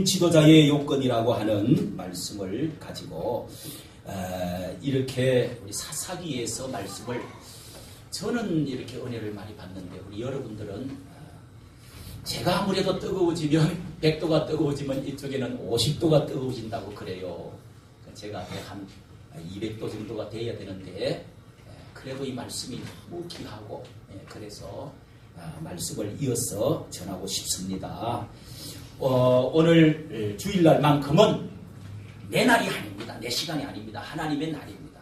지도자의 요건이라고 하는 말씀을 가지고 이렇게 우리 사사기에서 말씀을 저는 이렇게 은혜를 많이 받는데 우리 여러분들은 제가 아무래도 뜨거워지면 100도가 뜨거워지면 이쪽에는 50도가 뜨거워진다고 그래요. 제가 한 200도 정도가 돼야 되는데 그래도 이 말씀이 너무 귀하고 그래서 말씀을 이어서 전하고 싶습니다. 오늘 주일날만큼은 내 날이 아닙니다. 내 시간이 아닙니다. 하나님의 날입니다.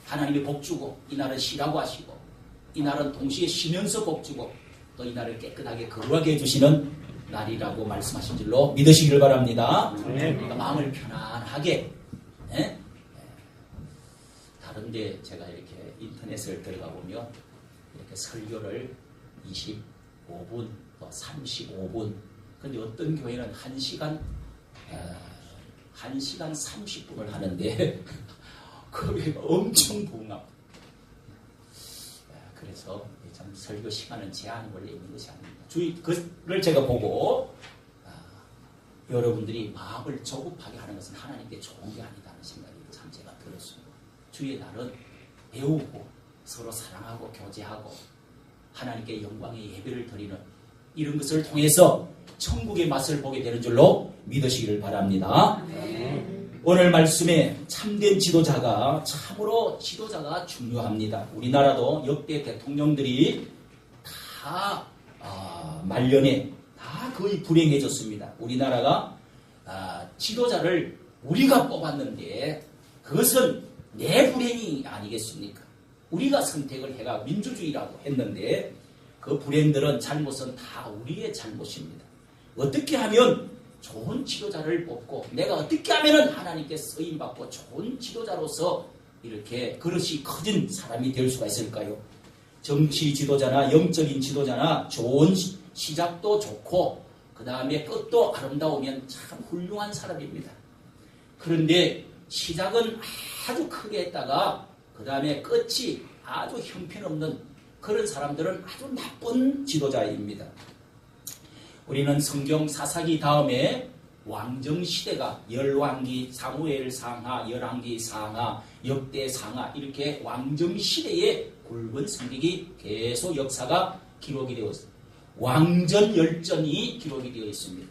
하나님이 복주고 이 날은 쉬라고 하시고 이 날은 동시에 쉬면서 복주고 또 이 날을 깨끗하게 거룩하게 해주시는 날이라고 말씀하신 줄로 믿으시기를 바랍니다. 그러니까 마음을 편안하게 다른데 제가 이렇게 인터넷을 들어가 보면 이렇게 설교를 25분 또 35분 근데 어떤 교회는 1시간 30분을 하는데 그 교회가 엄청 부응합니다. 그래서 참 설교 시간은 제한이 원래 있는 것이 아닙니다. 그를 제가 보고 여러분들이 마음을 조급하게 하는 것은 하나님께 좋은 게 아니다는 생각이 참 제가 들었습니다. 주의 날은 배우고 서로 사랑하고 교제하고 하나님께 영광의 예배를 드리는 이런 것을 통해서 천국의 맛을 보게 되는 줄로 믿으시기를 바랍니다. 오늘 말씀에 참된 지도자가 참으로 지도자가 중요합니다. 우리나라도 역대 대통령들이 다 말년에 다 거의 불행해졌습니다. 우리나라가 지도자를 우리가 뽑았는데 그것은 내 불행이 아니겠습니까? 우리가 선택을 해가 민주주의라고 했는데 그 불행들은 잘못은 다 우리의 잘못입니다. 어떻게 하면 좋은 지도자를 뽑고 내가 어떻게 하면 하나님께 쓰임받고 좋은 지도자로서 이렇게 그릇이 커진 사람이 될 수가 있을까요? 정치 지도자나 영적인 지도자나 좋은 시작도 좋고 그 다음에 끝도 아름다우면 참 훌륭한 사람입니다. 그런데 시작은 아주 크게 했다가 그 다음에 끝이 아주 형편없는 그런 사람들은 아주 나쁜 지도자입니다. 우리는 성경 사사기 다음에 왕정시대가 열왕기, 사무엘 상하, 열왕기 상하, 역대 상하 이렇게 왕정시대의 굵은 성격이 계속 역사가 기록이 되어 있습니다. 왕전열전이 기록이 되어 있습니다.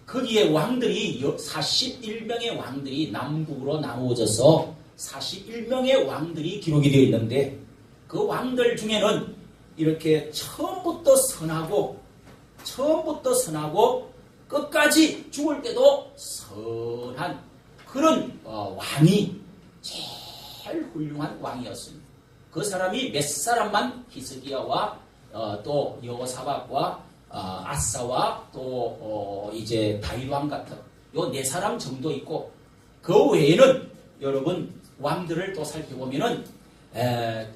거기에 왕들이 41명의 왕들이 남북으로 나누어져서 41명의 왕들이 기록이 되어 있는데 그 왕들 중에는 이렇게 처음부터 선하고 끝까지 죽을 때도 선한 그런 왕이 제일 훌륭한 왕이었습니다. 그 사람이 몇 사람만 히스기야와 또 여호사밧과 아사와 또 이제 다윗 왕 같은 요 4사람 정도 있고 그 외에는 여러분 왕들을 또 살펴보면은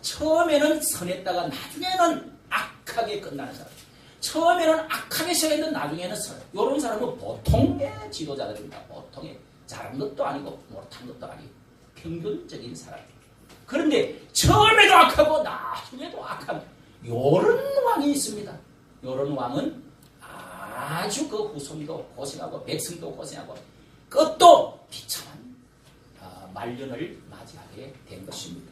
처음에는 선했다가 나중에는 악하게 끝나는 사람. 처음에는 악하게 시작했는데 나중에는 이런 사람은 보통의 지도자들입니다. 보통의 잘한 것도 아니고 못한 것도 아니고 평균적인 사람. 그런데 처음에도 악하고 나중에도 악한 이런 왕이 있습니다. 이런 왕은 아주 그 후손도 고생하고 백성도 고생하고 끝도 비참한 말년을 맞이하게 된 것입니다.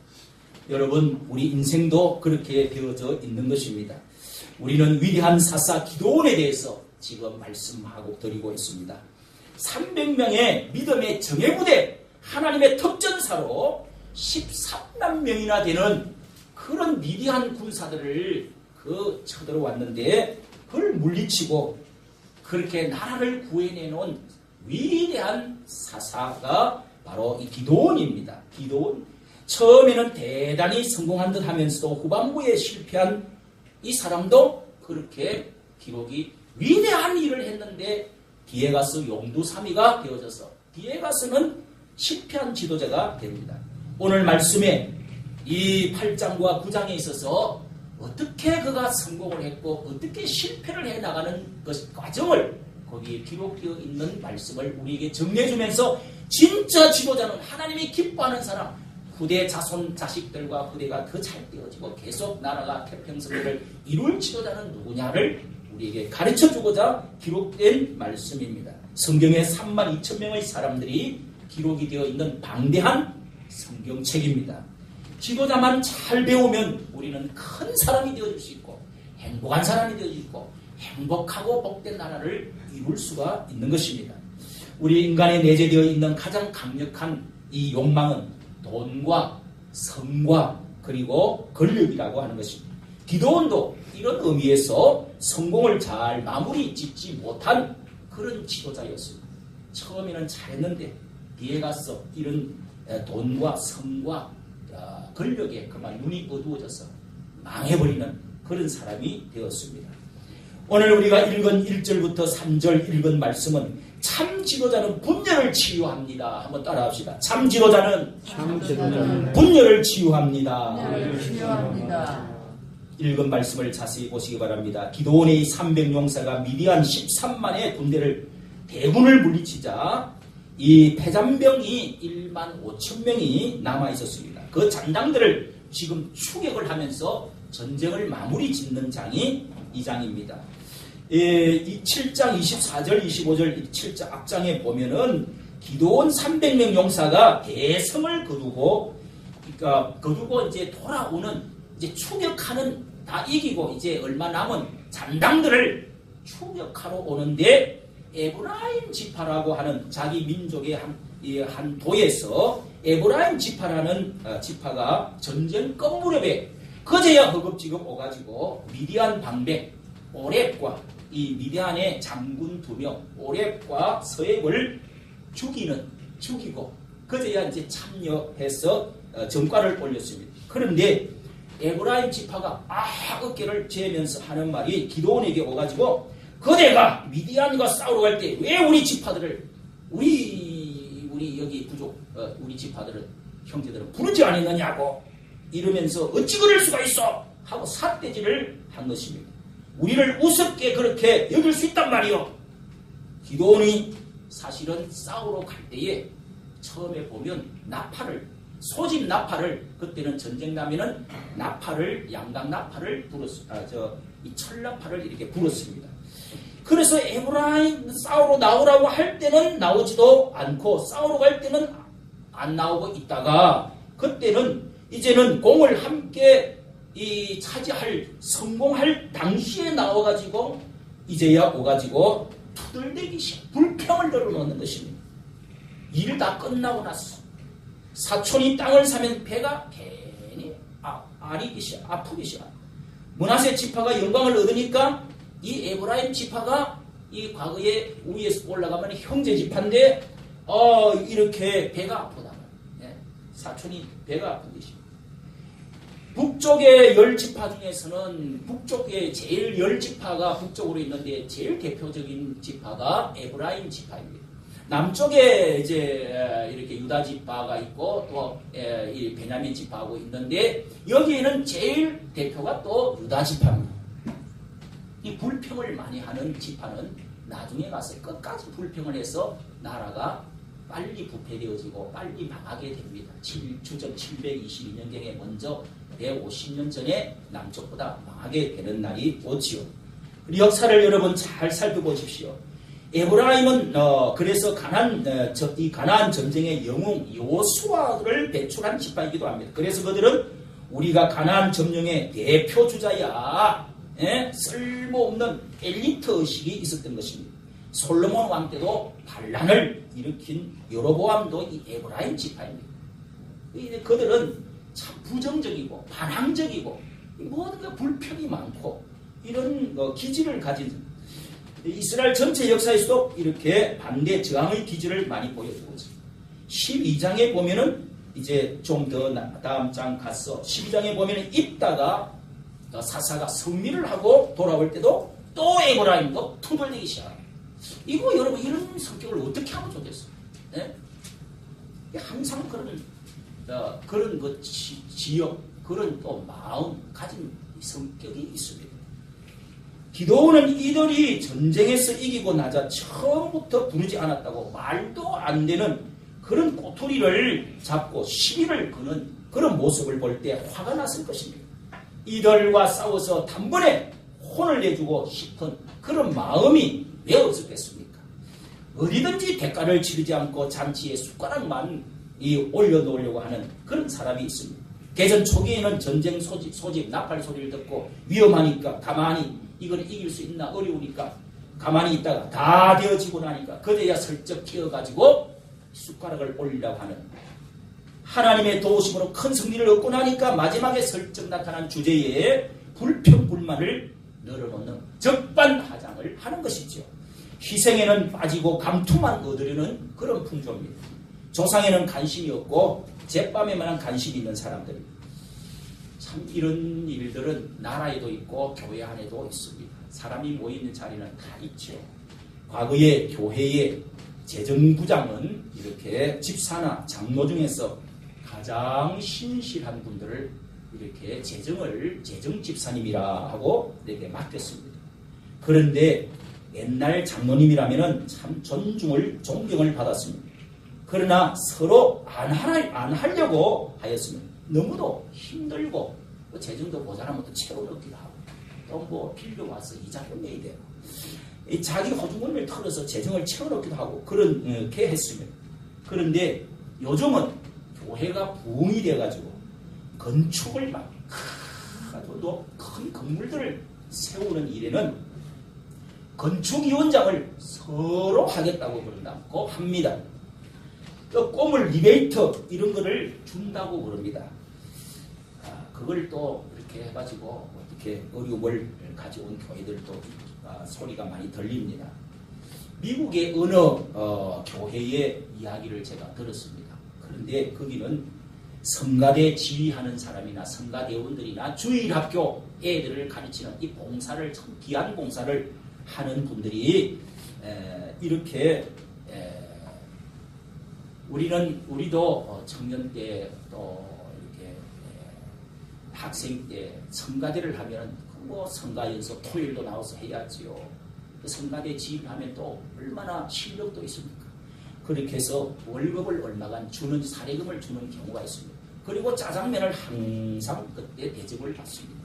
여러분 우리 인생도 그렇게 되어져 있는 것입니다. 우리는 위대한 사사 기드온에 대해서 지금 말씀하고 드리고 있습니다. 300명의 믿음의 정예부대 하나님의 특전사로 13만 명이나 되는 그런 위대한 군사들을 쳐들어왔는데 그걸 물리치고 그렇게 나라를 구해내놓은 위대한 사사가 바로 이 기드온입니다. 기드온 처음에는 대단히 성공한 듯 하면서도 후반부에 실패한 이 사람도 그렇게 기록이 위대한 일을 했는데 뒤에 가서 용두사미가 되어져서 뒤에 가서는 실패한 지도자가 됩니다. 오늘 말씀에 이 8장과 9장에 있어서 어떻게 그가 성공을 했고 어떻게 실패를 해나가는 그 과정을 거기에 기록되어 있는 말씀을 우리에게 정리해주면서 진짜 지도자는 하나님이 기뻐하는 사람 후대 자손 자식들과 후대가 더 잘 되어지고 계속 나라가 태평성대를 이룰 지도자는 누구냐를 우리에게 가르쳐주고자 기록된 말씀입니다. 성경에 32,000명의 사람들이 기록이 되어 있는 방대한 성경책입니다. 지도자만 잘 배우면 우리는 큰 사람이 되어줄 수 있고 행복한 사람이 되어줄 수 있고 행복하고 복된 나라를 이룰 수가 있는 것입니다. 우리 인간에 내재되어 있는 가장 강력한 이 욕망은 돈과 성과 그리고 권력이라고 하는 것입니다. 기도원도 이런 의미에서 성공을 잘 마무리 짓지 못한 그런 지도자였습니다. 처음에는 잘했는데 뒤에 가서 이런 돈과 성과 권력에 그만 눈이 어두워져서 망해버리는 그런 사람이 되었습니다. 오늘 우리가 읽은 1절부터 3절 읽은 말씀은 참 지도자는 분열을 치유합니다. 한번 따라합시다. 참 지도자는 분열을 치유합니다. 읽은 말씀을 자세히 보시기 바랍니다. 기드온의 300용사가 미디안 13만의 군대를 대군을 물리치자 이 패잔병이 1만 5천 명이 남아 있었습니다. 그 잔당들을 지금 추격을 하면서 전쟁을 마무리 짓는 장이 이 장입니다. 이 7장 24절 25절 7장 앞장에 보면은 기드온 300명 용사가 대성을 거두고 이제 돌아오는 이제 추격하는 다 이기고 이제 얼마 남은 잔당들을 추격하러 오는데 에브라임 지파라고 하는 자기 민족의 한 도에서 에브라임 지파라는 지파가 전쟁 끝무렵에 그제야 허겁지겁 오가지고 미디안 방백 오렙과 이 미디안의 장군 2명 오렙과 서앱을 죽이고 그제야 이제 참여해서 전과를 올렸습니다. 그런데 에브라임 지파가 어깨를 죄면서 하는 말이 기드온에게 오가지고 그대가 미디안과 싸우러 갈 때 왜 우리 지파들을 우리 여기 부족 우리 지파들은 형제들은 부르지 않았느냐고 이러면서 어찌 그럴 수가 있어 하고 삿대질을 한 것입니다. 우리를 우습게 그렇게 여길 수 있단 말이요. 기드온이 사실은 싸우러 갈 때에 처음에 보면 소집 나팔을 그때는 전쟁 나면은 양각 나팔을 이 철나팔을 이렇게 불었습니다. 그래서 에브라임 싸우러 나오라고 할 때는 나오지도 않고 싸우러 갈 때는 안 나오고 있다가 그때는 이제는 공을 함께 성공할 당시에 나와가지고 이제야 오가지고 투덜대기 불평을 늘어놓는 것입니다. 일 다 끝나고 났어. 사촌이 땅을 사면 배가 괜히 아프기 시작. 므낫세 지파가 영광을 얻으니까 이 에브라임 지파가 이 과거에 위에서 올라가면 형제 지파인데 이렇게 배가 아프다. 사촌이 배가 아픈 것입니다. 북쪽의 10지파 중에서는 북쪽에 제일 10지파가 북쪽으로 있는데 제일 대표적인 지파가 에브라임 지파입니다. 남쪽에 이제 이렇게 유다 지파가 있고 또 이 베냐민 지파하고 있는데 여기에는 제일 대표가 또 유다 지파입니다. 이 불평을 많이 하는 지파는 나중에 가서 끝까지 불평을 해서 나라가 빨리 부패되어지고 빨리 망하게 됩니다. 주전 722년경에 먼저 150년 전에 남쪽보다 망하게 되는 날이 오지요. 역사를 여러분 잘 살펴보십시오. 에브라임은 그래서 가나안 전쟁의 영웅 여호수아를 배출한 지파이기도 합니다. 그래서 그들은 우리가 가나안 점령의 대표 주자야. 쓸모없는 엘리트 의식이 있었던 것입니다. 솔로몬 왕 때도 반란을 일으킨 여로보암도 이 에브라임 지파입니다. 그들은 참 부정적이고 반항적이고 모든 게 불평이 많고 이런 기질을 가진 이스라엘 전체 역사에서도 이렇게 반대 저항의 기질을 많이 보여주고 있습니다. 12장에 보면은 이제 좀 더 다음 장 가서 12장에 보면은 입다가 사사가 성밀을 하고 돌아올 때도 또 에브라임도 투덜대기 시작합니다. 이거 여러분 이런 성격을 어떻게 하면 좋겠어요? 항상 그런 지역 그런 또 마음 가진 성격이 있습니다. 기드온은 이들이 전쟁에서 이기고 나자 처음부터 부르지 않았다고 말도 안 되는 그런 꼬투리를 잡고 시비를 거는 그런 모습을 볼 때 화가 났을 것입니다. 이들과 싸워서 단번에 혼을 내주고 싶은 그런 마음이 왜 없었겠습니까? 어디든지 대가를 치르지 않고 잔치에 숟가락만 올려놓으려고 하는 그런 사람이 있습니다. 개전 초기에는 전쟁 소집, 나팔 소리를 듣고 위험하니까 가만히 이걸 이길 수 있나 어려우니까 가만히 있다가 다 되어지고 나니까 그제야 슬쩍 튀어가지고 숟가락을 올리려고 하는, 하나님의 도우심으로 큰 승리를 얻고 나니까 마지막에 슬쩍 나타난 주제에 불평불만을 늘어놓는 적반하장을 하는 것이죠. 희생에는 빠지고 감투만 얻으려는 그런 풍조입니다. 조상에는 관심이 없고 제밤에만 관심이 있는 사람들. 참 이런 일들은 나라에도 있고 교회 안에도 있습니다. 사람이 모이는 자리는 다 있죠. 과거에 교회의 재정부장은 이렇게 집사나 장로 중에서 가장 신실한 분들을 이렇게 재정집사님이라 하고 이렇게 맡겼습니다. 그런데 옛날 장로님이라면 참 존경을 받았습니다. 그러나 서로 안 하려고 하였으면 너무도 힘들고 재정도 모자라면 또 채워넣기도 하고 또 뭐 빌려 와서 이자금 내야 되고 자기 호주머니를 털어서 재정을 채워넣기도 하고 그렇게 했습니다. 그런데 요즘은 교회가 부흥이 돼가지고 건축을 막 큰 건물들을 세우는 일에는 건축위원장을 서로 하겠다고 그런다고 합니다. 또 꼬물 리베이터 이런 거를 준다고 그럽니다. 그걸 또 이렇게 해가지고 어떻게 어려움을 가져온 교회들도 소리가 많이 들립니다. 미국의 어느 교회의 이야기를 제가 들었습니다. 그런데 거기는 성가대 지휘하는 사람이나 성가대원들이나 주일학교 애들을 가르치는 이 봉사를 참 귀한 봉사를 하는 분들이 이렇게 우리도 청년 때 또 이렇게 학생 때 성가대를 하면 뭐 성가 연습 토요일도 나와서 해야지요. 성가대 지휘하면 또 얼마나 실력도 있습니까? 그렇게 해서 월급을 얼마간 주는 사례금을 주는 경우가 있습니다. 그리고 짜장면을 항상 그때 대접을 받습니다.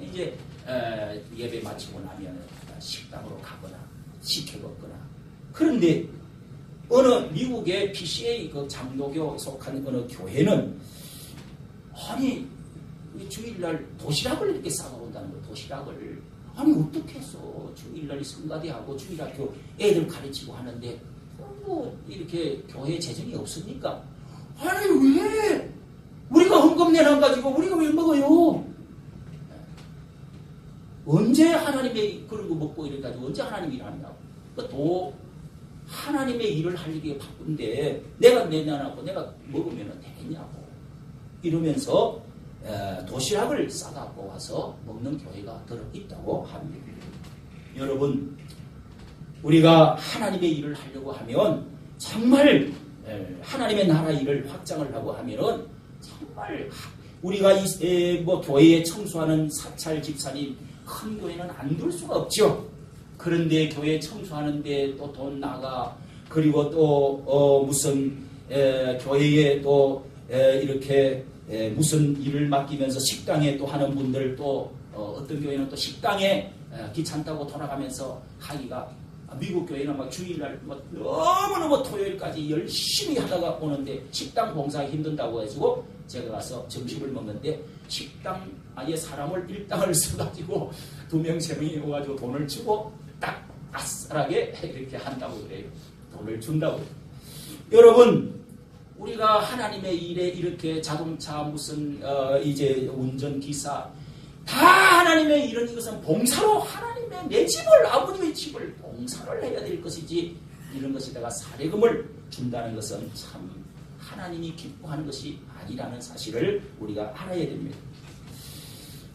이제 예배 마치고 나면 식당으로 가거나 시켜 먹거나. 그런데 어느 미국의 PCA 그 장로교 속한 어느 교회는 아니 주일날 도시락을 이렇게 싸가온다는 거. 도시락을 아니 어떻게 해서 주일날 성가대하고 주일학교 애들 가르치고 하는데 뭐 이렇게 교회 재정이 없습니까? 아니 왜 우리가 헌금 내놔 가지고 우리가 왜 먹어요? 언제 하나님의 그런 거 먹고 이래가지고 언제 하나님 일하냐고. 또 하나님의 일을 하기에 바쁜데 내가 내놔놓고 내가 먹으면 되겠냐고 이러면서 도시락을 싸갖고 와서 먹는 교회가 들어있다고 합니다. 여러분, 우리가 하나님의 일을 하려고 하면 정말 하나님의 나라 일을 확장을 하고 하면은 정말 우리가 뭐 교회에 청소하는 사찰 집사님 큰 교회는 안 둘 수가 없죠. 그런데 교회 청소하는데 또 돈 나가, 그리고 또 무슨 교회에 또 이렇게 무슨 일을 맡기면서 식당에 또 하는 분들 또 어떤 교회는 또 식당에 귀찮다고 돌아가면서 하기가, 미국 교회는 막 주일날 너무너무 토요일까지 열심히 하다가 오는데 식당 봉사가 힘든다고 해가지고 제가 가서 점심을 먹는데 식당 아예 사람을 일당을 써가지고 2명, 3명이 오가지고 돈을 주고 딱 아싸하게 이렇게 한다고 그래요. 돈을 준다고 그래요. 여러분, 우리가 하나님의 일에 이렇게 자동차 무슨 이제 운전기사 다 하나님의 일은 이것은 봉사로 하나님의 내 집을, 아버지의 집을 봉사를 해야 될 것이지, 이런 것에다가 사례금을 준다는 것은 참 하나님이 기뻐하는 것이 아니라는 사실을 우리가 알아야 됩니다.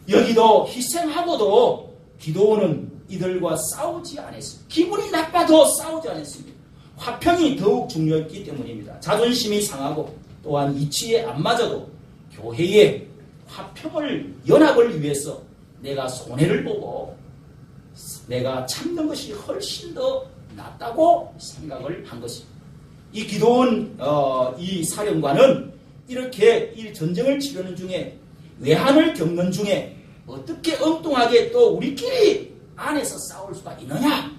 여기도 희생하고도 기도원은 이들과 싸우지 않았습니다. 기분이 나빠도 싸우지 않았습니다. 화평이 더욱 중요했기 때문입니다. 자존심이 상하고 또한 이치에 안 맞아도 교회의 화평을, 연합을 위해서 내가 손해를 보고 내가 참는 것이 훨씬 더 낫다고 생각을 한 것입니다. 이 기도원 이 사령관은 이렇게 이 전쟁을 치르는 중에, 외환을 겪는 중에 어떻게 엉뚱하게 또 우리끼리 안에서 싸울 수가 있느냐?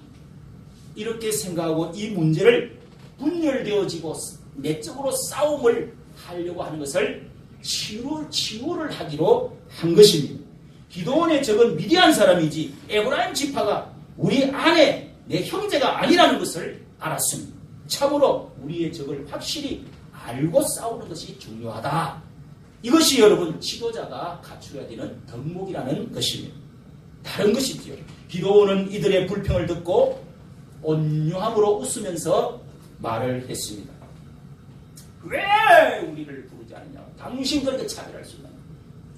이렇게 생각하고 이 문제를 분열되어지고 내적으로 싸움을 하려고 하는 것을 치유를 하기로 한 것입니다. 기드온의 적은 미디안 사람이지 에브라임 지파가 우리 아내 내 형제가 아니라는 것을 알았습니다. 참으로 우리의 적을 확실히 알고 싸우는 것이 중요하다. 이것이 여러분 지도자가 갖추어야 되는 덕목이라는 것입니다. 다른 것이지요. 기드온은 이들의 불평을 듣고 온유함으로 웃으면서 말을 했습니다. 왜 우리를 부르지 않느냐? 당신 그렇게 차별할 수 있나?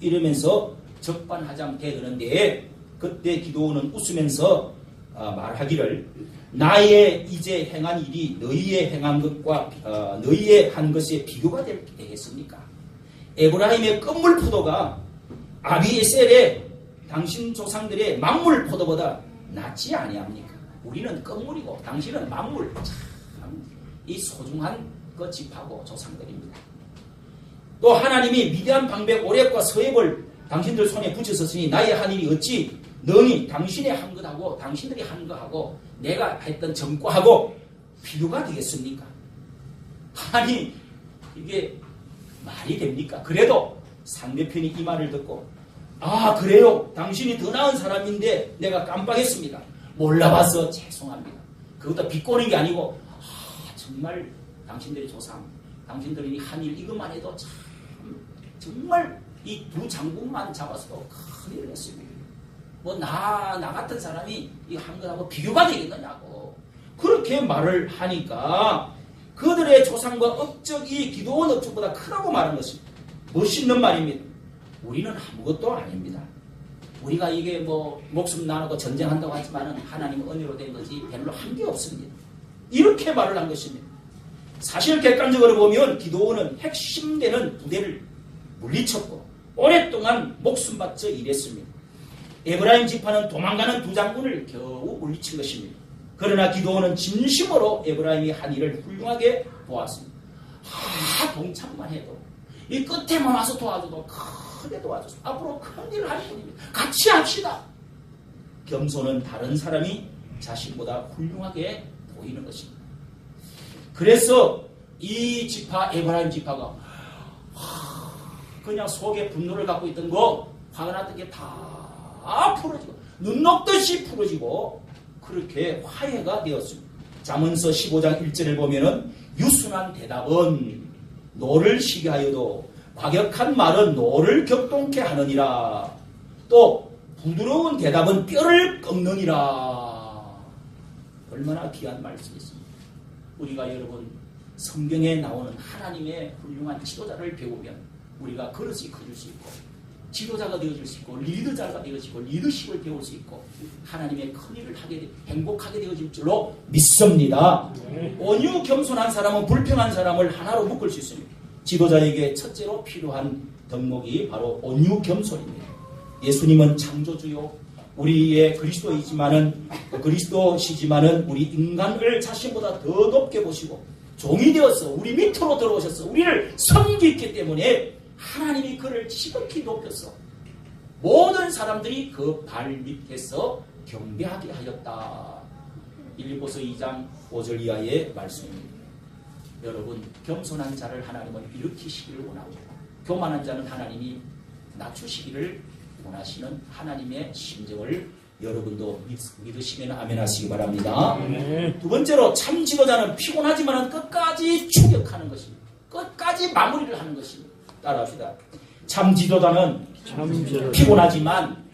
이러면서 적반하장 되는데 그때 기드온은 웃으면서 말하기를 나의 이제 행한 일이 너희의 행한 것과 너희의 한 것에 비교가 되겠습니까? 에브라임의 끝물 포도가 아비에셀의 당신 조상들의 만물 포도보다 낫지 아니합니까? 우리는 끝물이고 당신은 만물. 참 이 소중한 그 집하고 조상들입니다. 또 하나님이 미디안 방백 오렙과 서앱을 당신들 손에 붙였으니 나의 한 일이 어찌 너니 당신의 한 것하고 당신들이 한 것하고 내가 했던 전과하고 비교가 되겠습니까? 아니 이게 말이 됩니까? 그래도 상대편이 이 말을 듣고 아 그래요? 당신이 더 나은 사람인데 내가 깜빡했습니다. 몰라봐서 죄송합니다. 그것도 비꼬는 게 아니고 정말 당신들의 조상 당신들이 한 일 이것만 해도 참 정말 이 두 장군만 잡았어도 큰일을 했습니다. 뭐 나 같은 사람이 이 한 것하고 비교가 되겠느냐고 그렇게 말을 하니까 그들의 조상과 업적이 기드온 업적보다 크다고 말한 것입니다. 멋있는 말입니다. 우리는 아무것도 아닙니다. 우리가 이게 뭐 목숨 나누고 전쟁한다고 하지만 하나님 은혜로 된 거지 별로 한 게 없습니다. 이렇게 말을 한 것입니다. 사실 객관적으로 보면 기드온은 핵심되는 부대를 물리쳤고 오랫동안 목숨 바쳐 일했습니다. 에브라임 지파는 도망가는 두 장군을 겨우 물리친 것입니다. 그러나 기드온은 진심으로 에브라임이 한 일을 훌륭하게 보았습니다. 동참만 해도 이 끝에만 와서 도와줘도 크게 도와줘서 앞으로 큰 일을 할 뿐입니다. 같이 합시다. 겸손은 다른 사람이 자신보다 훌륭하게 보이는 것입니다. 그래서 이 지파 에브라임 지파가 그냥 속에 분노를 갖고 있던 거 화가 났던 게 다 풀어지고 눈 녹듯이 풀어지고 그렇게 화해가 되었습니다. 잠언서 15장 1절을 보면은 유순한 대답은 노를 시게 하여도 과격한 말은 노를 격동케 하느니라. 또 부드러운 대답은 뼈를 꺾느니라. 얼마나 귀한 말씀이십니까? 우리가 여러분 성경에 나오는 하나님의 훌륭한 지도자를 배우면 우리가 그릇이 커질 수 있고 지도자가 되어줄 수 있고 리더자가 되어지고 리더십을 배울 수 있고 하나님의 큰 일을 하게 행복하게 되어질 줄로 믿습니다. 온유 겸손한 사람은 불평한 사람을 하나로 묶을 수 있습니다. 지도자에게 첫째로 필요한 덕목이 바로 온유 겸손입니다. 예수님은 창조주요 우리의 그리스도시지만은 우리 인간을 자신보다 더 높게 보시고 종이 되어서 우리 밑으로 들어오셔서 우리를 섬기기 때문에 하나님이 그를 지극히 높여서 모든 사람들이 그 발 밑에서 경배하게 하였다. 빌립보서 2장 5절 이하의 말씀입니다. 여러분 겸손한 자를 하나님은 일으키시기를 원합니다. 교만한 자는 하나님이 낮추시기를 원하시는 하나님의 심정을 여러분도 믿으시면 아멘 하시기 바랍니다. 두 번째로 참 지도자는 피곤하지만 끝까지 추격하는 것입니다. 끝까지 마무리를 하는 것입니다. 따라합시다. 참 지도자는 피곤하지만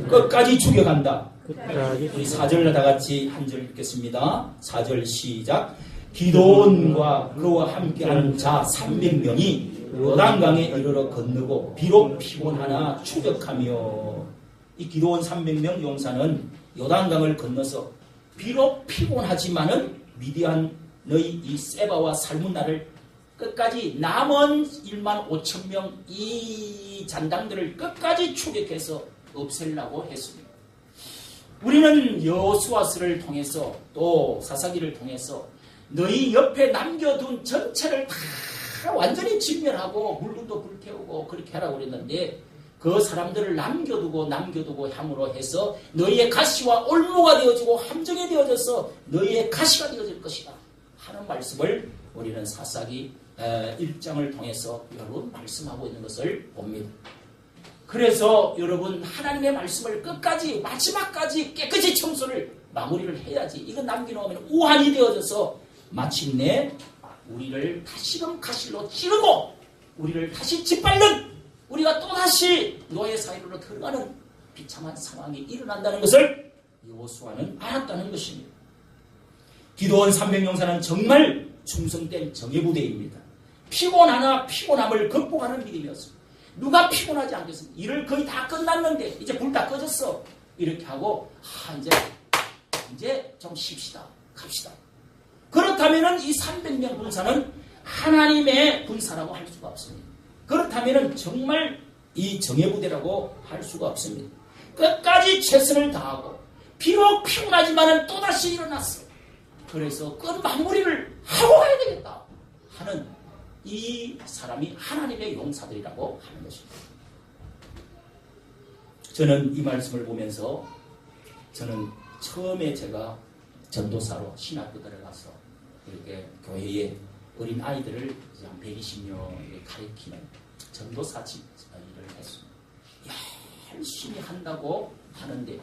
끝까지 추격한다. 우리 4절 다 같이 한 절 읽겠습니다. 4절 시작. 기드온과 그와 함께하는 자 300명이 요단강에 이르러 건너고 비록 피곤하나 추격하며 이 기드온 300명 용사는 요단강을 건너서 비록 피곤하지만은 미디안의 이 세바와 살문나를 끝까지 남은 1만 5천 명 이 잔당들을 끝까지 추격해서 없애려고 했습니다. 우리는 여호수아서를 통해서 또 사사기를 통해서 너희 옆에 남겨둔 전체를 다 완전히 진멸하고 물건도 불태우고 그렇게 하라고 그랬는데 그 사람들을 남겨두고 함으로 해서 너희의 가시와 올무가 되어지고 함정이 되어져서 너희의 가시가 되어질 것이다 하는 말씀을 우리는 사사기 1장을 통해서 여러분 말씀하고 있는 것을 봅니다. 그래서 여러분 하나님의 말씀을 끝까지 마지막까지 깨끗이 청소를 마무리를 해야지 이거 남겨놓으면 우환이 되어져서 마침내 우리를 다시금 가실로 찌르고 우리를 다시 짓밟는 우리가 또다시 노예 사이로 들어가는 비참한 상황이 일어난다는 것을 여호수아는 알았다는 것입니다. 기드온 300용사는 정말 충성된 정예부대입니다. 피곤하나 피곤함을 극복하는 믿음이었습니다. 누가 피곤하지 않겠습니까? 일을 거의 다 끝났는데 이제 불 다 꺼졌어. 이렇게 하고 이제 좀 쉽시다. 갑시다. 그렇다면 이 300명 군사는 하나님의 군사라고 할 수가 없습니다. 그렇다면 정말 이 정예부대라고 할 수가 없습니다. 끝까지 최선을 다하고 비록 피곤하지만 또다시 일어났어. 그래서 끝 마무리를 하고 가야 되겠다 하는 이 사람이 하나님의 용사들이라고 하는 것입니다. 저는 이 말씀을 보면서 저는 처음에 제가 전도사로 신학교 들어가서 이렇게 교회에 어린 아이들을 한 120명을 가르치는 전도사 일을 했습니다. 열심히 한다고 하는데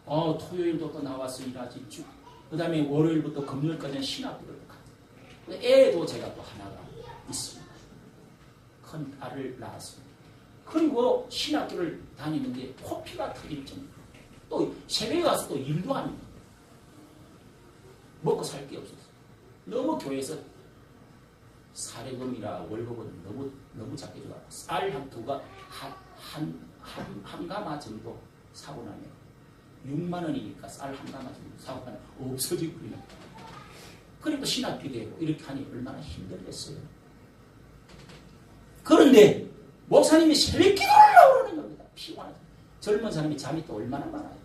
토요일도 또 나와서 일하지 쭉. 그 다음에 월요일부터 금요일까지는 신학교를 가요. 애도 제가 또 하나가 있습니다. 큰 딸을 낳았습니다. 그리고 신학교를 다니는데 코피가 터질 정도. 또 새벽에 가서 또 일도 안 합니다. 먹고 살 게 없었어요. 너무 교회에서 사례금이나 월급은 너무 작게 줘가지고 쌀 한 두가 한 가마 정도 사고 나면 6만 원이니까 쌀 한 가마 정도 사고 나면 없어지고 그러는 거예요. 그러니까 신학교 되고 이렇게 하니 얼마나 힘들겠어요. 그런데 목사님이 새벽 기도를 하려고 그러는 겁니다. 피곤하죠. 젊은 사람이 잠이 또 얼마나 많아요.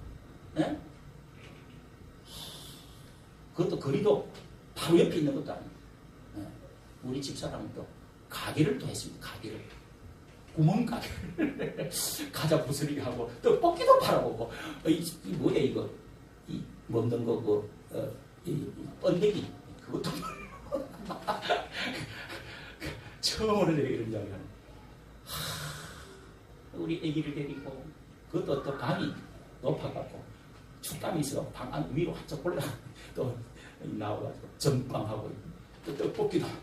네? 그것도 거리도 바로 옆에 있는 것도 아니고 우리 집사람은 또 가게를 또 했습니다. 가게를. 구멍가게를 과자 부스러기 하고 떡볶이도 팔아보고 이 뭐야 이거 이 먹는 거 이 번데기 그것도 처음으로 내가 이런 이야기를 하는 우리 아기를 데리고 그것도 또 방이 높아갖고 축감이 있어 방 안 위로 한쪽 올라 또 나와가지고 전방하고 또 떡볶이도 하고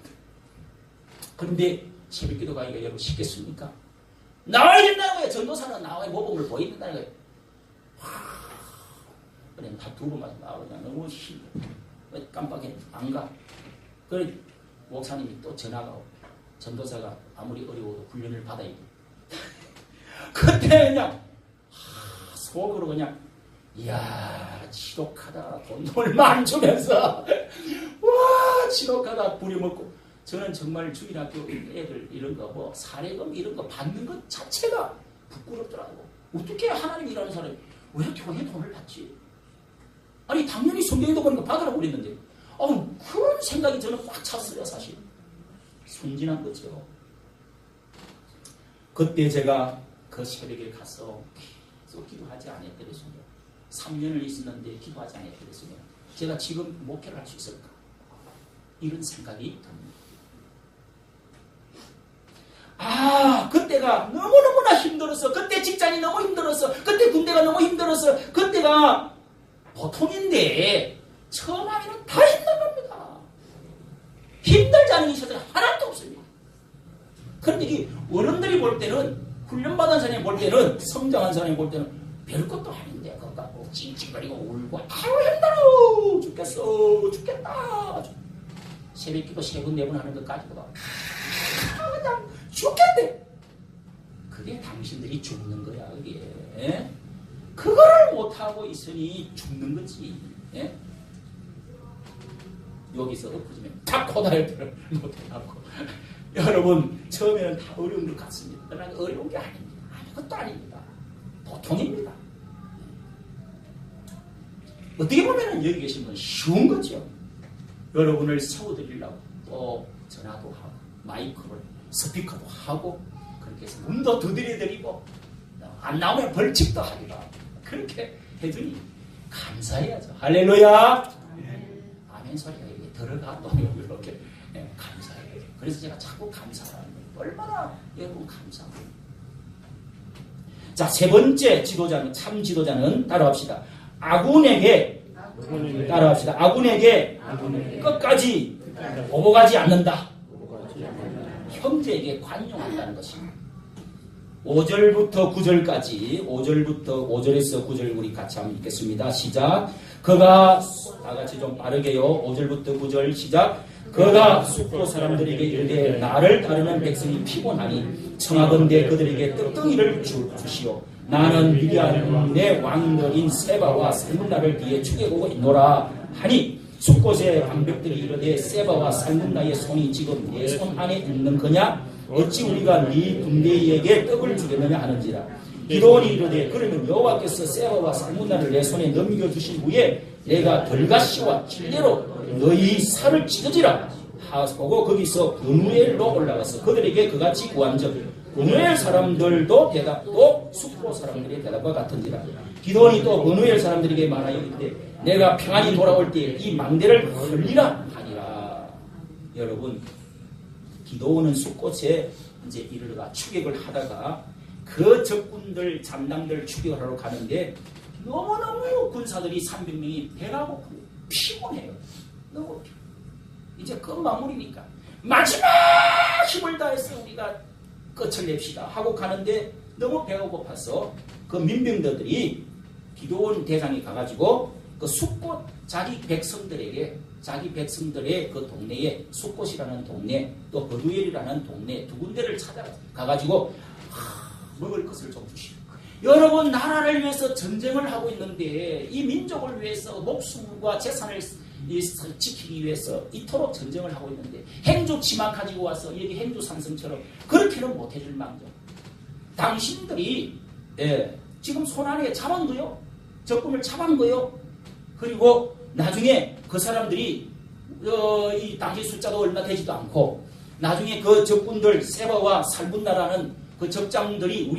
그런데 새벽기도 가기가 여러분 쉽겠습니까? 나와야 된다는 거예요. 전도사는 나와야 모범을 보여야 된다는 거예요. 그래 다 두 번만 나오냐 너무 힘들어. 깜빡해 안 가. 그래 목사님이 또 전화가 오고 전도사가 아무리 어려워도 훈련을 받아야 돼. 그때 그냥 속으로 그냥 이야 지독하다. 돈 얼마 안 주면서 와 지독하다 부려먹고 저는 정말 주일학교 애들 이런 거 뭐 사례금 이런 거 받는 것 자체가 부끄럽더라고. 어떻게 하나님 일하는 사람이 왜 교회 돈을 받지? 아니 당연히 성경에도 보니까 받으라고 그랬는데 그런 생각이 저는 꽉 찼어요. 사실 순진한 거죠. 그때 제가 그 새벽에 가서 계속 기도하지 않았더랬으면 3년을 있었는데 기도하지 않았더랬으면 제가 지금 목회를 할 수 있을까? 이런 생각이 듭니다. 그때가 너무너무나 힘들었어. 그때 직장이 너무 힘들었어. 그때 군대가 너무 힘들었어. 그때가 보통인데 처음 하면은 다 힘든 겁니다. 힘들지 않은 것이 하나도 없습니다. 그런데 이 어른들이 볼 때는 훈련받은 사람이 볼 때는 성장한 사람이 볼 때는 별것도 아닌데 그거 갖고 찡찡거리고 울고 힘들어 죽겠다. 새벽기도 3번 4번 하는 것 가지고 그냥 죽겠대. 그게 당신들이 죽는 거야. 그게 그거를 못하고 있으니 죽는 거지. 여기서 엎어지면 다 코다리를 못해갖고 여러분 처음에는 다 어려운 것 같습니다. 그러나 어려운 게 아닙니다. 아무것도 아닙니다. 보통입니다. 어떻게 보면 여기 계신 분 쉬운 거죠. 여러분을 세워드리려고 또 전화도 하고 마이크를 스피커도 하고 그렇게 해서 문도 두드려드리고 안 나오면 벌칙도 하리라. 그렇게 해주니 감사해야죠. 할렐루야. 아멘 소리가 이게 들어가 또 이렇게 감사해요. 그래서 제가 자꾸 감사하는 거예요. 얼마나 여러분 감사해요. 자, 세 번째 지도자는, 참 지도자는 따라합시다. 아군에게 따라합시다. 아군에게 끝까지 보복하지 않는다. 형제에게 관용한다는 것입니다. 5절부터 9절까지 5절에서 9절 우리 같이 한번 읽겠습니다. 시작. 그가 다 같이 좀 빠르게요. 5절부터 9절 시작. 그가 숙고 사람들에게 이르되 나를 따르는 백성이 피곤하니 청하건대 그들에게 떡덩이를 주시오. 나는 미디안의 왕들인 세바와 살문나를 뒤에 죽여오고 있노라 하니 숫곳의 방백들이 이르되 세바와 살문나의 손이 지금 내 손 안에 있는 거냐? 어찌 우리가 네 군대에게 떡을 주겠느냐 하는지라. 기도원이 이르되 그러면 여호와께서 세바와 살문나를 내 손에 넘겨주신 후에 내가 들가시와 찔레로 너희 살을 찢어지라 하고 거기서 브누엘로 올라가서 그들에게 그같이 구한즉 브누엘 사람들도 대답도 숙고 사람들의 대답과 같은지라. 기도원이 또 브누엘 사람들에게 말하여 이르되 내가 평안히 돌아올 때에 이 망대를 흘리라 하니라. 여러분, 기도원은 숫곳에 이제 이르러가 추격을 하다가 그 적군들 잔당들 추격하러 가는데 너무너무 군사들이 300명이 배가 고프고 피곤해요. 너무 피곤해요. 이제 그 마무리니까 마지막 힘을 다해서 우리가 끝을 냅시다 하고 가는데 너무 배가 고파서 그 민병들이 기도원 대장이 가가지고 그 숫곳 자기 백성들의 그 동네에 숫곳이라는 동네 또 버두엘이라는 동네 두 군데를 찾아가가지고 먹을 것을 좀 주시오. 여러분, 나라를 위해서 전쟁을 하고 있는데 이 민족을 위해서 목숨과 재산을 지키기 위해서 이토록 전쟁을 하고 있는데 행주 치마 가지고 와서 여기 행주 산성처럼 그렇게는 못해줄 망정. 당신들이 지금 손안에 잡은 거요. 적군을 잡은 거요. 그리고 나중에 그 사람들이 이 당시 숫자도 얼마 되지도 않고 나중에 그 적군들 세바와 살분나라는 그 적장들이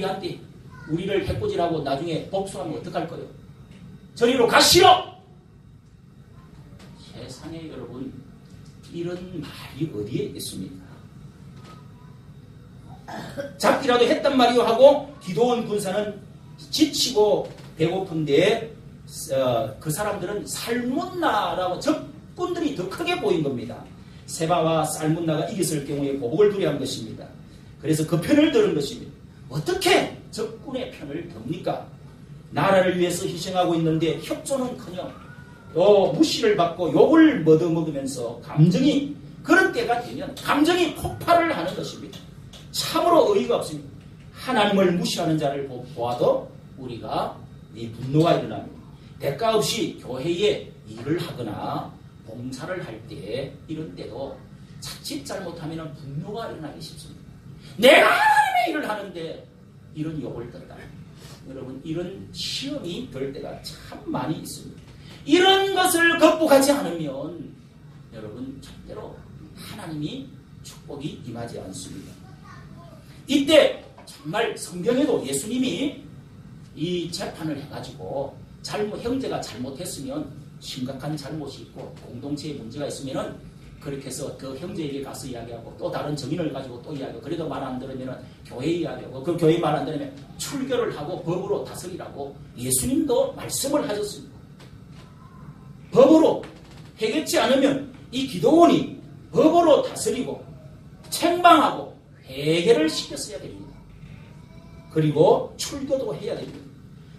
우리를 해코지라고 나중에 복수하면 어떡할 거예요? 저리로 가시오! 세상에 여러분, 이런 말이 어디에 있습니까? 잡기라도 했단 말이오 하고 기도원 군사는 지치고 배고픈데 그 사람들은 살문나라고 적군들이 더 크게 보인 겁니다. 세바와 살문나가 이겼을 경우에 보복을 두려한 것입니다. 그래서 그 편을 들은 것입니다. 어떻게 적군의 편을 듭니까? 나라를 위해서 희생하고 있는데 협조는커녕 무시를 받고 욕을 먹으면서 감정이 그런 때가 되면 감정이 폭발을 하는 것입니다. 참으로 어이가 없습니다. 하나님을 무시하는 자를 보아도 우리가 이 분노가 일어납니다. 대가 없이 교회에 일을 하거나 봉사를 할 때 이런 때도 자칫 잘못하면 분노가 일어나기 쉽습니다. 내가 하나님의 일을 하는데 이런 욕을 듣다. 여러분, 이런 시험이 될 때가 참 많이 있습니다. 이런 것을 극복하지 않으면 여러분 절대로 하나님이 축복이 임하지 않습니다. 이때 정말 성경에도 예수님이 이 재판을 해가지고 형제가 잘못했으면 심각한 잘못이 있고 공동체에 문제가 있으면은 그렇게 해서 그 형제에게 가서 이야기하고 또 다른 증인을 가지고 또 이야기하고 그래도 말 안 들으면 교회 이야기하고 그 교회 말 안 들으면 출교를 하고 법으로 다스리라고 예수님도 말씀을 하셨습니다. 법으로 해결치 않으면 이 기도원이 법으로 다스리고 책망하고 회개를 시켰어야 됩니다. 그리고 출교도 해야 됩니다.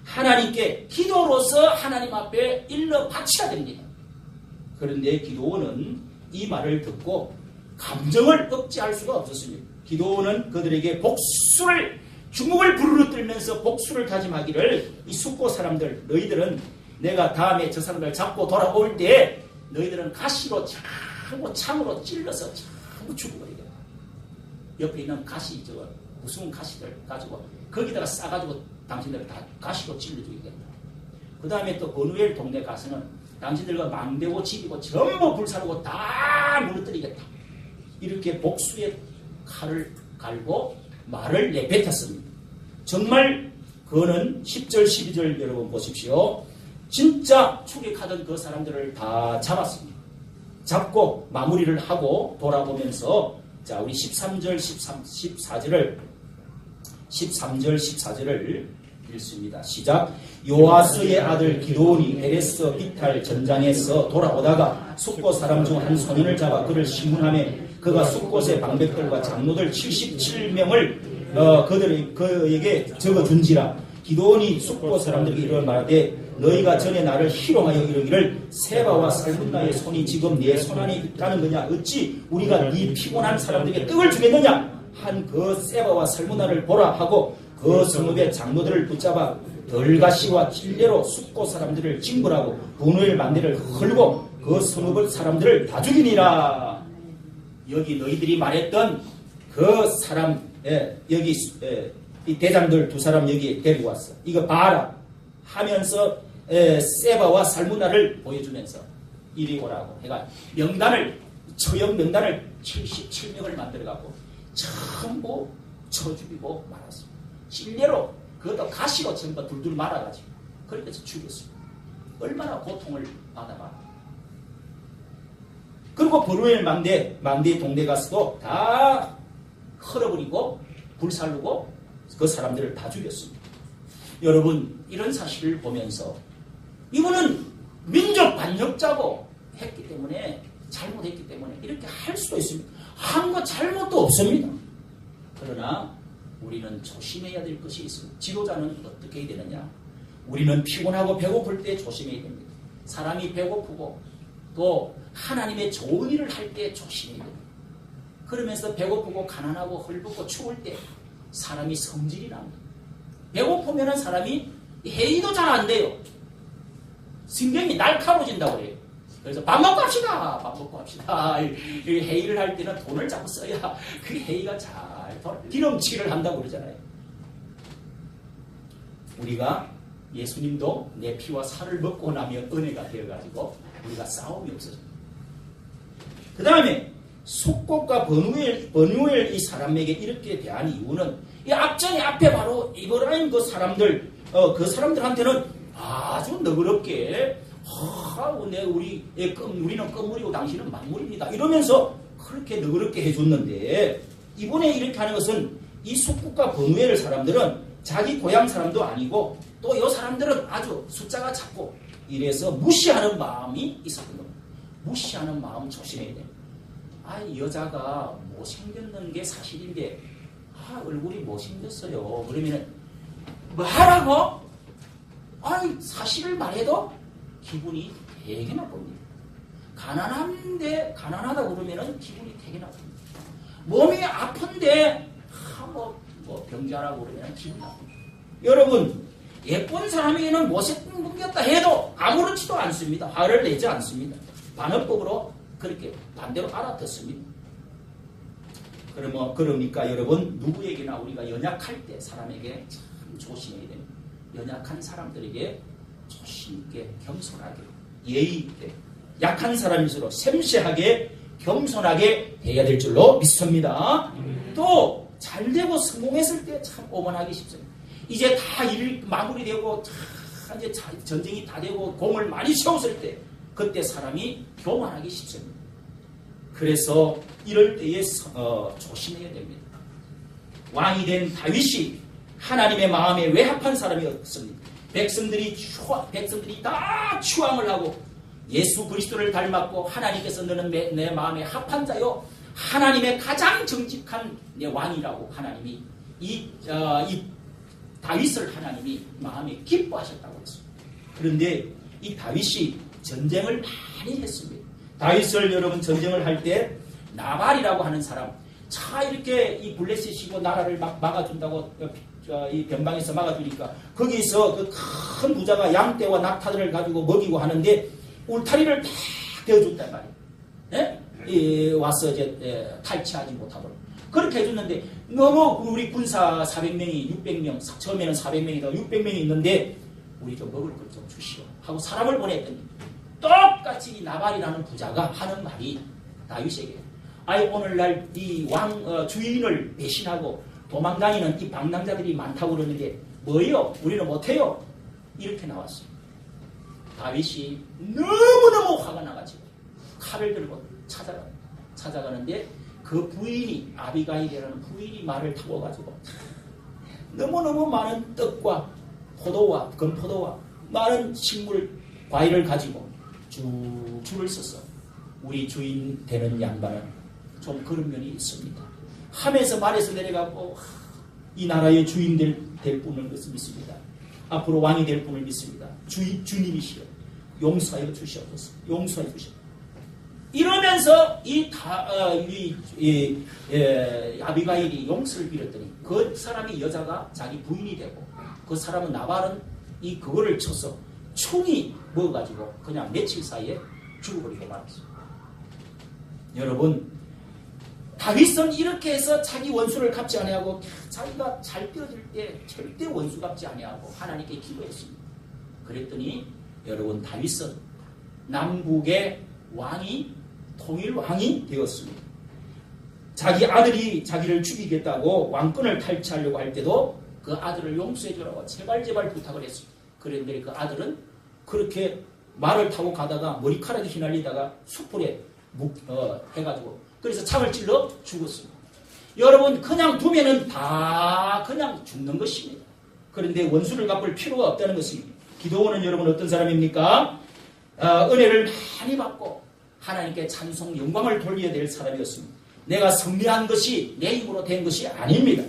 하나님께 기도로서 하나님 앞에 일러 바쳐야 됩니다. 그런데 기도원은 이 말을 듣고 감정을 억제할 수가 없었습니다. 기도원은 그들에게 복수를 주먹을 부르르 떨면서 복수를 다짐하기를 이 숙고 사람들 너희들은 내가 다음에 저 사람들 잡고 돌아올 때 너희들은 가시로 창으로 찔러서 전부 죽어버리겠다. 옆에 있는 가시 무서운 가시들 가지고 거기다가 싸가지고 당신들 다 가시로 찔러 죽이겠다. 그 다음에 또 버누엘 동네 가서는 당신들과 망대고 집이고 전부 불사르고 다 무너뜨리겠다. 이렇게 복수의 칼을 갈고 말을 내뱉었습니다. 정말 그거는 10절 12절 여러분 보십시오. 진짜 추격하던 그 사람들을 다 잡았습니다. 잡고 마무리를 하고 돌아보면서 자 우리 13절 14절을 읽습니다. 시작. 요아스의 아들 기드온이 에레스 비탈 전장에서 돌아오다가 숫곳 사람 중 한 소년을 잡아 그를 신문하매 그가 숫곳의 방백들과 장로들 77명을 그에게 적어준지라. 기드온이 숫곳 사람들에게 이르러 말하되 너희가 전에 나를 희롱하여 이르기를 세바와 살문나의 손이 지금 내 손안에 있다는 거냐. 어찌 우리가 네 피곤한 사람들에게 떡을 주겠느냐 한 그 세바와 살문나를 보라 하고 그 성읍의 장로들을 붙잡아 덜가시와 찔레로 숫곳 사람들을 징벌하고 분노의 만대를 헐고 그 성읍의 사람들을 다 죽이니라. 여기 너희들이 말했던 그 사람 여기 이 대장들 두 사람 여기 데리고 왔어. 이거 봐라 하면서 세바와 살문나를 보여주면서 이리 오라고 해가 처형 명단을 77명을 만들어갖고 전부 쳐 죽이고 말았습니다. 찔레로 그것도 가시로 전부 둘둘 말아가지고 그렇게 해서 죽였습니다. 얼마나 고통을 받아봐. 그리고 버루엘 망대 동네 가서도 다 헐어버리고 불살르고 그 사람들을 다 죽였습니다. 여러분 이런 사실을 보면서 이거는 민족 반역자고 했기 때문에 잘못했기 때문에 이렇게 할 수도 있습니다. 한 거 잘못도 없습니다. 그러나 우리는 조심해야 될 것이 있습니다. 지도자는 어떻게 해야 되느냐? 우리는 피곤하고 배고플 때 조심해야 됩니다. 사람이 배고프고 또 하나님의 좋은 일을 할 때 조심해야 됩니다. 그러면서 배고프고 가난하고 헐벗고 추울 때 사람이 성질이 납니다. 배고프면 사람이 회의도 잘 안 돼요. 신경이 날카로워진다고 해요. 그래서 밥 먹고 합시다. 밥 먹고 합시다. 회의를 할 때는 돈을 자꾸 써야 그 회의가 잘 기름칠을 한다고 그러잖아요. 우리가 예수님도 내 피와 살을 먹고 나면 은혜가 되어가지고 우리가 싸움이 없어집니다. 그 다음에 숫곳과 버누엘 이 사람에게 이렇게 대한 이유는 이 앞전에 앞에 바로 이브라임 그 사람들 그 사람들한테는 아주 너그럽게 우리는 끝물이고 당신은 만물입니다 이러면서 그렇게 너그럽게 해줬는데 이번에 이렇게 하는 것은 이 숫곳과 버누엘 사람들은 자기 고향 사람도 아니고 또 이 사람들은 아주 숫자가 작고 이래서 무시하는 마음이 있었던 겁니다. 무시하는 마음 조심해야 돼요. 여자가 못생겼는 게 사실인데 얼굴이 못생겼어요. 그러면은 뭐 하라고? 사실을 말해도 기분이 되게 나쁩니다. 가난하다 그러면은 기분이 되게 나쁩니다. 몸이 아픈데 병자라고 그러면 기분 나쁩니다. 여러분 예쁜 사람에게는 못생겼다 해도 아무렇지도 않습니다. 화를 내지 않습니다. 반어법으로 그렇게 반대로 알아듣습니다. 그러니까 여러분 누구에게나 우리가 연약할 때 사람에게 참 조심해야 됩니다. 연약한 사람들에게 조심 있게 겸손하게 예의 있게 약한 사람일수록 샘시하게 겸손하게 해야 될 줄로 믿습니다. 또 잘되고 성공했을 때 참 오만하기 쉽습니다. 이제 다 일 마무리되고 이제 전쟁이 다 되고 공을 많이 세웠을 때 그때 사람이 교만하기 쉽습니다. 그래서 이럴 때에 조심해야 됩니다. 왕이 된 다윗이 하나님의 마음에 외합한 사람이었습니다. 백성들이 다 추앙을 하고 예수 그리스도를 닮았고 하나님께서 너는 내 마음에 합한 자요 하나님의 가장 정직한 내 왕이라고 하나님이 이 다윗을 하나님이 마음에 기뻐하셨다고 했습니다. 그런데 이 다윗이 전쟁을 많이 했습니다. 다윗을 여러분 전쟁을 할 때 나발이라고 하는 사람 이렇게 이 블레셋이고 나라를 막 막아준다고 이 변방에서 막아주니까 거기서 그 큰 부자가 양떼와 낙타들을 가지고 먹이고 하는데 울타리를 다 대어준단 말이에요. 와서 이제 탈취하지 못하도록 그렇게 해줬는데 너무 우리 군사 400명이 600명 처음에는 400명이다 600명이 있는데 우리 좀 먹을 것 좀 주시오 하고 사람을 보냈더니 똑같이 이 나발이라는 부자가 하는 말이 다윗에게 오늘날 이 주인을 배신하고 도망다니는 이 방랑자들이 많다고 그러는데 뭐요? 우리는 못해요. 이렇게 나왔어요. 다윗이 너무너무 화가 나가지고 칼을 들고 찾아가는데 그 부인이 아비가일이라는 부인이 말을 타고 가지고 너무너무 많은 떡과 포도와 건포도와 많은 식물 과일을 가지고 쭉 줄을 서서 우리 주인 되는 양반은 좀 그런 면이 있습니다. 하면서 말에서 내려가고 이 나라의 주인 될 분을 믿습니다. 앞으로 왕이 될 분을 믿습니다. 주님이시여 용서하여 주시옵소서. 용서하여 주시옵소서. 이러면서 아비가일이 용서를 빌었더니 그 사람이 여자가 자기 부인이 되고 그 사람은 나발은 그거를 쳐서 총이 먹어가지고 그냥 며칠 사이에 죽어버리고 말았습니다. 여러분, 다윗은 이렇게 해서 자기 원수를 갚지 아니하고 자기가 잘 뛰어들 때 절대 원수 갚지 아니하고 하나님께 기도했습니다. 그랬더니 여러분, 다윗은 남국의 왕이 통일 왕이 되었습니다. 자기 아들이 자기를 죽이겠다고 왕권을 탈취하려고 할 때도 그 아들을 용서해 주라고 제발 부탁을 했습니다. 그런데 그 아들은 그렇게 말을 타고 가다가 머리카락이 휘날리다가 숯불에 해가지고 그래서 창을 찔러 죽었습니다. 여러분, 그냥 두면은 다 그냥 죽는 것입니다. 그런데 원수를 갚을 필요가 없다는 것입니다. 기도원은 여러분 어떤 사람입니까? 은혜를 많이 받고 하나님께 찬송 영광을 돌려야 될 사람이었습니다. 내가 승리한 것이 내 힘으로 된 것이 아닙니다.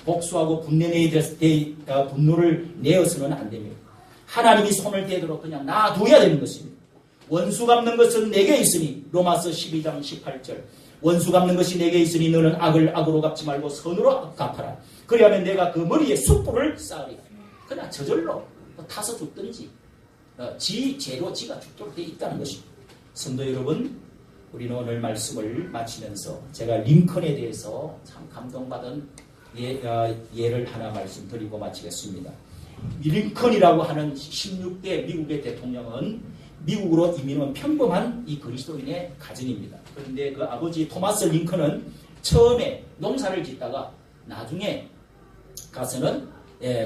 복수하고 분노를 내어서는 안 됩니다. 하나님이 손을 대도록 그냥 놔둬야 되는 것입니다. 원수 갚는 것은 내게 있으니 로마서 12장 18절 원수 갚는 것이 내게 있으니 너는 악을 악으로 갚지 말고 선으로 갚아라. 그리하면 내가 그 머리에 숯불을 쌓으리라. 그냥 저절로 타서 죽든지 지 죄로 지가 죽도록 되어 있다는 것입니다. 성도 여러분, 우리는 오늘 말씀을 마치면서 제가 링컨에 대해서 참 감동받은 예를 하나 말씀드리고 마치겠습니다. 링컨이라고 하는 16대 미국의 대통령은 미국으로 이민 온 평범한 이 그리스도인의 가정입니다. 그런데 그 아버지 토마스 링컨은 처음에 농사를 짓다가 나중에 가서는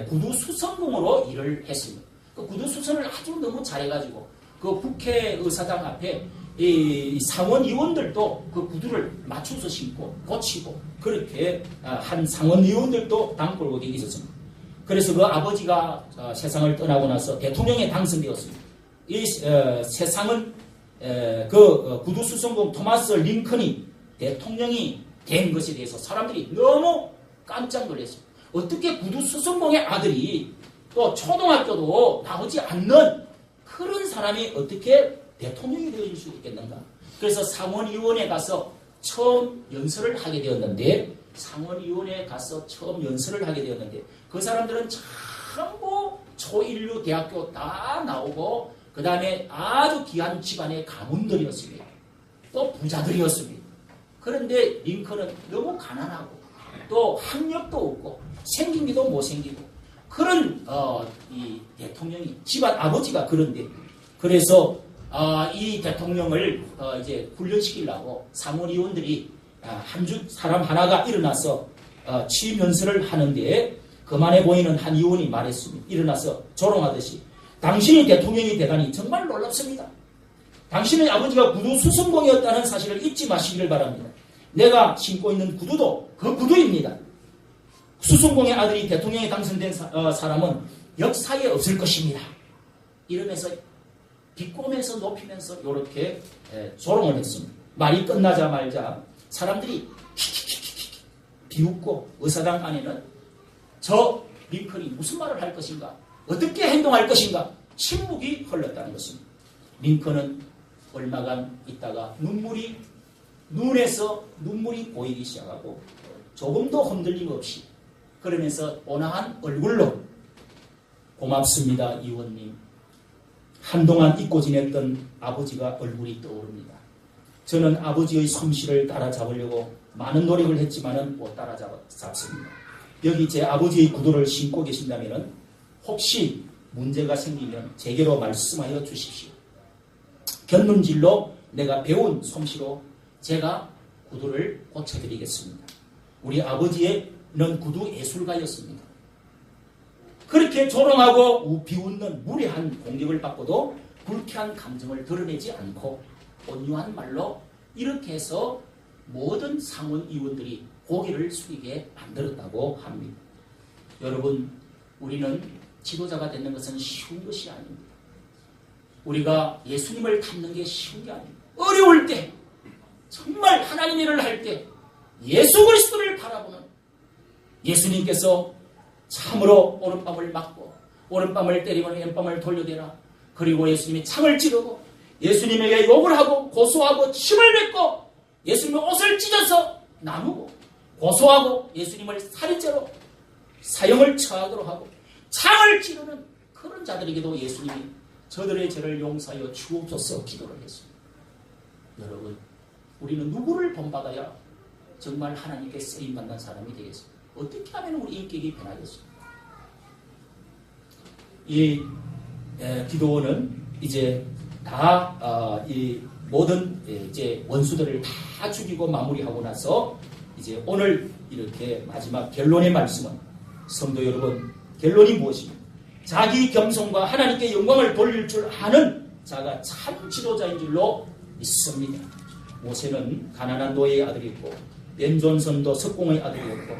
구두수선공으로 일을 했습니다. 그 구두수선을 아주 너무 잘해가지고 그 국회의사당 앞에 이 상원의원들도 그 구두를 맞춰서 신고 고치고 그렇게 한 상원의원들도 당골고 있었습니다. 그래서 그 아버지가 세상을 떠나고 나서 대통령에 당선되었습니다. 이 세상은 그 구두수선공 토마스 링컨이 대통령이 된 것에 대해서 사람들이 너무 깜짝 놀랐습니다. 어떻게 구두수선공의 아들이 또 초등학교도 나오지 않는 그런 사람이 어떻게 대통령이 되어줄 수 있겠는가? 그래서 상원의원에 가서 처음 연설을 하게 되었는데 그 사람들은 전부 초일류 대학교 다 나오고 그 다음에 아주 귀한 집안의 가문들이었습니다. 또 부자들이었습니다. 그런데 링컨은 너무 가난하고 또 학력도 없고 생기기도 못생기고 그런 이 대통령이 집안 아버지가 그런데 그래서 이 대통령을 이제 훈련시키려고 상원의원들이 사람 하나가 일어나서 취임 연설을 하는데 그만해 보이는 한 의원이 말했습니다. 일어나서 조롱하듯이 당신이 대통령이 되다니 정말 놀랍습니다. 당신의 아버지가 구두수선공이었다는 사실을 잊지 마시기를 바랍니다. 내가 신고 있는 구두도 그 구두입니다. 수선공의 아들이 대통령에 당선된 사람은 역사에 없을 것입니다. 이러면서 비꼬면서 높이면서 이렇게 조롱을 했습니다. 말이 끝나자마자 사람들이 비웃고 의사당 안에는 저 링컨이 무슨 말을 할 것인가, 어떻게 행동할 것인가 침묵이 흘렀다는 것입니다. 링컨은 얼마간 있다가 눈에서 눈물이 보이기 시작하고 조금도 흔들림 없이 그러면서 온화한 얼굴로 고맙습니다 의원님. 한동안 잊고 지냈던 아버지가 얼굴이 떠오릅니다. 저는 아버지의 솜씨를 따라잡으려고 많은 노력을 했지만은 못 따라잡습니다. 여기 제 아버지의 구두를 신고 계신다면 혹시 문제가 생기면 제게로 말씀하여 주십시오. 견눈질로 내가 배운 솜씨로 제가 구두를 고쳐드리겠습니다. 우리 아버지는 구두 예술가였습니다. 그렇게 조롱하고 비웃는 무례한 공격을 받고도 불쾌한 감정을 드러내지 않고 온유한 말로 이렇게 해서 모든 상원의원들이 고개를 숙이게 만들었다고 합니다. 여러분, 우리는 지도자가 되는 것은 쉬운 것이 아닙니다. 우리가 예수님을 닮는 게 쉬운 게 아닙니다. 어려울 때, 정말 하나님 일을 할 때 예수 그리스도를 바라보는 예수님께서 참으로 오른밤을 맞고 오른밤을 때리면 왼밤을 돌려대라. 그리고 예수님이 창을 찌르고 예수님에게 욕을 하고 고소하고 침을 뱉고 예수님의 옷을 찢어서 나누고 고소하고 예수님을 살인죄로 사형을 처하도록 하고 창을 찌르는 그런 자들에게도 예수님이 저들의 죄를 용서하여 주옵소서 기도를 했습니다. 여러분, 우리는 누구를 본받아야 정말 하나님께 쓰임받는 사람이 되겠습니까? 어떻게 하면 우리 인격이 변하겠습니까? 이 기도원은 이제 다 이 모든 이제 원수들을 다 죽이고 마무리하고 나서 이제 오늘 이렇게 마지막 결론의 말씀은 성도 여러분, 결론이 무엇입니까? 자기 겸손과 하나님께 영광을 돌릴 줄 아는 자가 참 지도자인 줄로 믿습니다. 모세는 가나안 노예의 아들이었고 벤존선도 석공의 아들이었고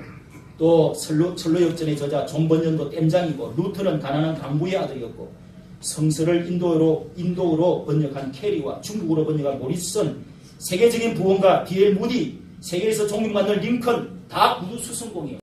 또 철로 역전의 저자 존 번연도 댐장이고 루터는 가나안 강부의 아들이었고 성서를 인도어로 번역한 캐리와 중국어로 번역한 모리슨, 세계적인 부원가 D.L. 무디, 세계에서 존경받는 링컨 다 구두 수성공이에요.